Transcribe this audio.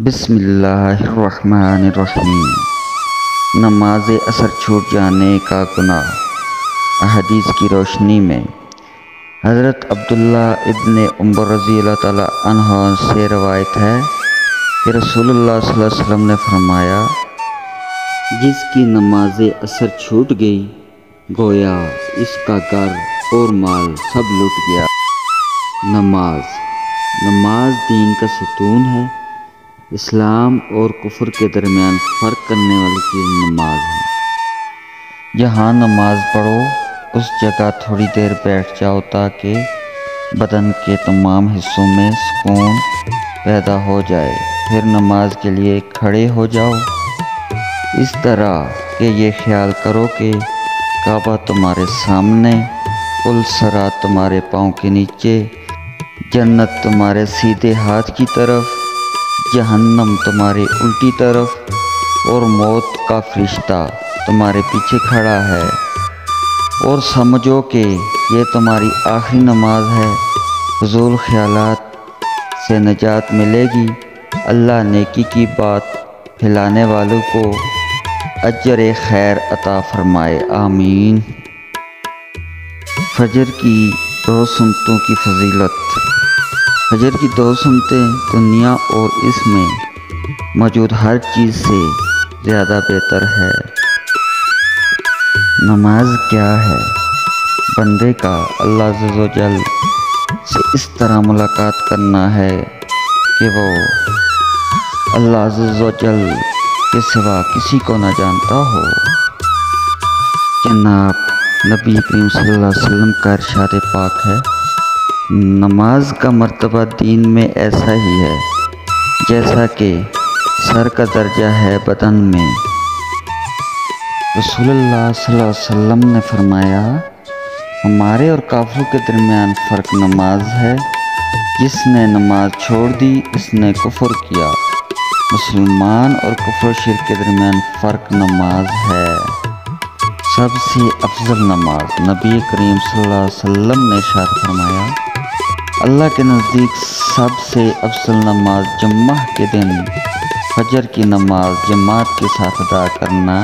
بسم اللہ الرحمن الرحیم۔ نماز عصر چھوٹ جانے کا گناہ۔ احادیث کی روشنی میں حضرت عبداللہ ابن عمر رضی اللہ تعالیٰ عنہ سے روایت ہے کہ رسول اللہ صلی اللہ علیہ وسلم نے فرمایا، جس کی نماز عصر چھوٹ گئی گویا اس کا گھر اور مال سب لٹ گیا۔ نماز دین کا ستون ہے۔ اسلام اور کفر کے درمیان فرق کرنے والی چیز نماز ہے۔ جہاں نماز پڑھو اس جگہ تھوڑی دیر بیٹھ جاؤ تاکہ بدن کے تمام حصوں میں سکون پیدا ہو جائے، پھر نماز کے لیے کھڑے ہو جاؤ، اس طرح کہ یہ خیال کرو کہ کعبہ تمہارے سامنے، پل صراط تمہارے پاؤں کے نیچے، جنت تمہارے سیدھے ہاتھ کی طرف، جہنم تمہاری الٹی طرف، اور موت کا فرشتہ تمہارے پیچھے کھڑا ہے، اور سمجھو کہ یہ تمہاری آخری نماز ہے۔ فضول خیالات سے نجات ملے گی۔ اللہ نیکی کی بات پھیلانے والوں کو اجر خیر عطا فرمائے، آمین۔ فجر کی 2 سنتوں کی فضیلت۔ فجر کی 2 سنتیں دنیا اور اس میں موجود ہر چیز سے زیادہ بہتر ہے۔ نماز کیا ہے؟ بندے کا اللہ عز و جل سے اس طرح ملاقات کرنا ہے کہ وہ اللہ عز و جل کے سوا کسی کو نہ جانتا ہو۔ جناب نبی کریم صلی اللہ علیہ وسلم کا ارشاد پاک ہے، نماز کا مرتبہ دین میں ایسا ہی ہے جیسا کہ سر کا درجہ ہے بدن میں۔ رسول اللہ صلی اللہ علیہ وسلم نے فرمایا، ہمارے اور کافروں کے درمیان فرق نماز ہے، جس نے نماز چھوڑ دی اس نے کفر کیا۔ مسلمان اور کفر و شرک کے درمیان فرق نماز ہے۔ سب سے افضل نماز، نبی کریم صلی اللہ علیہ وسلم نے ارشاد فرمایا، اللہ کے نزدیک سب سے افضل نماز جمعہ کے دن فجر کی نماز جماعت کے ساتھ ادا کرنا